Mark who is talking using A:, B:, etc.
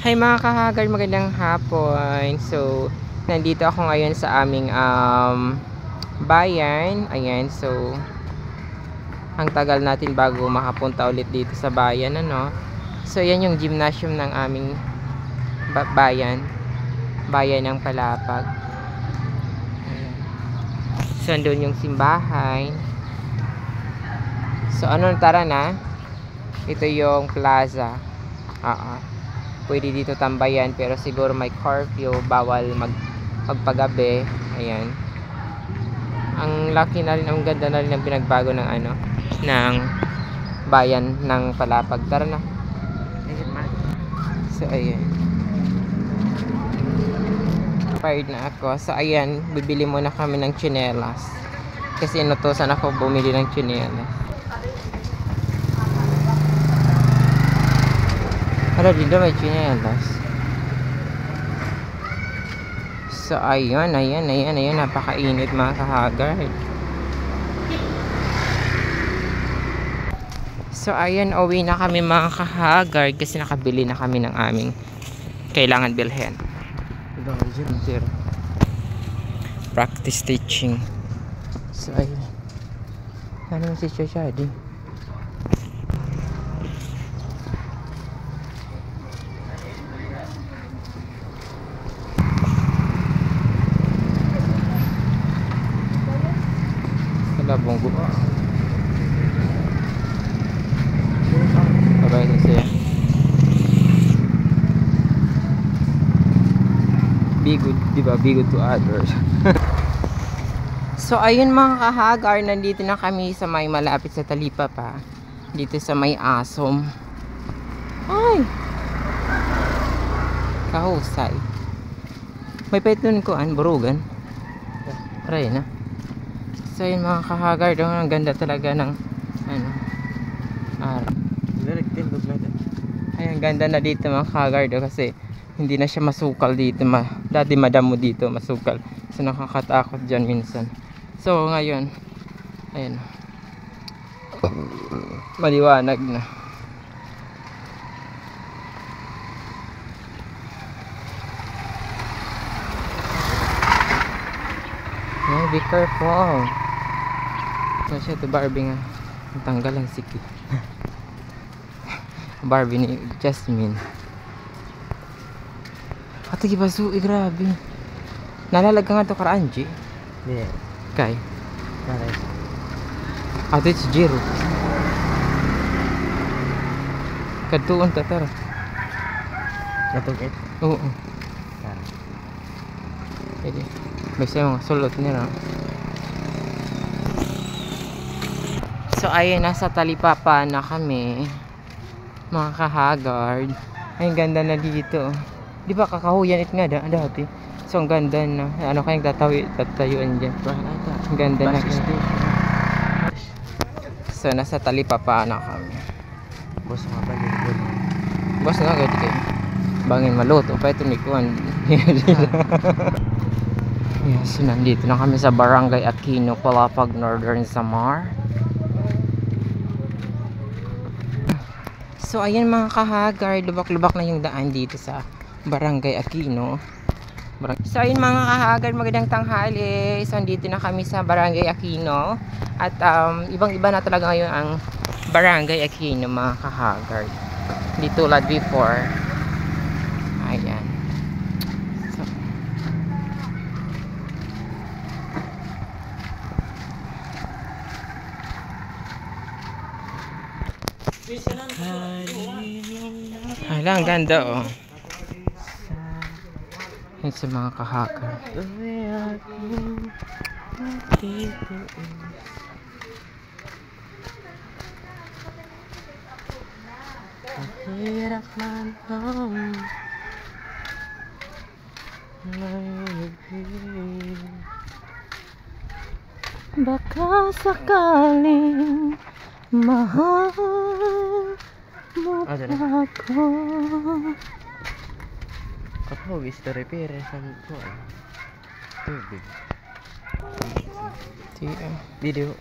A: Hi mga kahagar, magandang hapon. So, nandito ako ngayon sa aming bayan. Ayan, so ang tagal natin bago makapunta ulit dito sa bayan, ano. So, yan yung gymnasium ng aming bayan. Bayan ng Palapag. Ayan. So, andun yung simbahan. So, ano, tara na. Ito yung plaza. Pwede dito tambayan, pero siguro may curfew, bawal magpagabi. Ayan. Ang laki na rin, ang ganda na rin ng pinagbago ng ng bayan ng Palapag. Tara na. So ayan, fired na ako. So ayan, bibili muna kami ng tsinelas kasi inutusan ako bumili ng tsinelas. Hala, dito may tsinelas. So ayun, napakainit mga kahagar. So ayun, uwi na kami mga kahagar kasi nakabili na kami ng aming kailangan bilhin. Practice teaching. So ayun, ano si Shadi? Bonggo. Babay na siya. Be good, diba? Be good to others. So ayun mga kahagar, nandito na kami sa may malapit sa Talipapa. Dito sa may Asom. Ay! Kahusay. May paiton ko burugan. Aray na. So yun mga kahagar, ang ganda talaga ng araw. Ay, ang ganda na dito mga kahagar kasi hindi na siya masukal dito. Dati madamo dito masukal. So nakakatakot dyan minsan. So ngayon, ayun, maliwanag na. Be careful. So siya to Barbie nga. Tanggal ang sikip. Barbie ni Jasmine. Ato gibasu, grabe. Nalalag ka nga to karaan, G?
B: Yeah.
A: Kay?
B: Nice.
A: Ato it's Jiro. Katuon ta tara.
B: Natugit?
A: Oo.
B: Tara.
A: Pwede. Basta yung sulot nila. So ayun, nasa Talipapa na kami mga kahagard. Ay, ang ganda na dito. Di ba kakahuyan it nga dati. So ang ganda na. Ano kayang tatayuan dyan? Ang ganda na. So nasa Talipapa na kami.
B: Boss nga ba yun?
A: Boss na agad kayo. Bangin maluto pa ito ni Kuan. Yes, nandito na kami sa Barangay Aquino, Palapag, Northern Samar. So ayan mga kahagar, lubak-lubak na yung daan dito sa Barangay Aquino. So ayun mga kahagar, magandang tanghali. So andito na kami sa Barangay Aquino. At ibang-iba na talaga ngayon ang Barangay Aquino mga kahagar. Hindi tulad before. Ayan. Ay lang, ganda oh. Yan sa mga kahakar.
B: Hirap man
A: baka sakaling mahal mo ako.
B: Ako gusto repair sa tubig.
A: Video.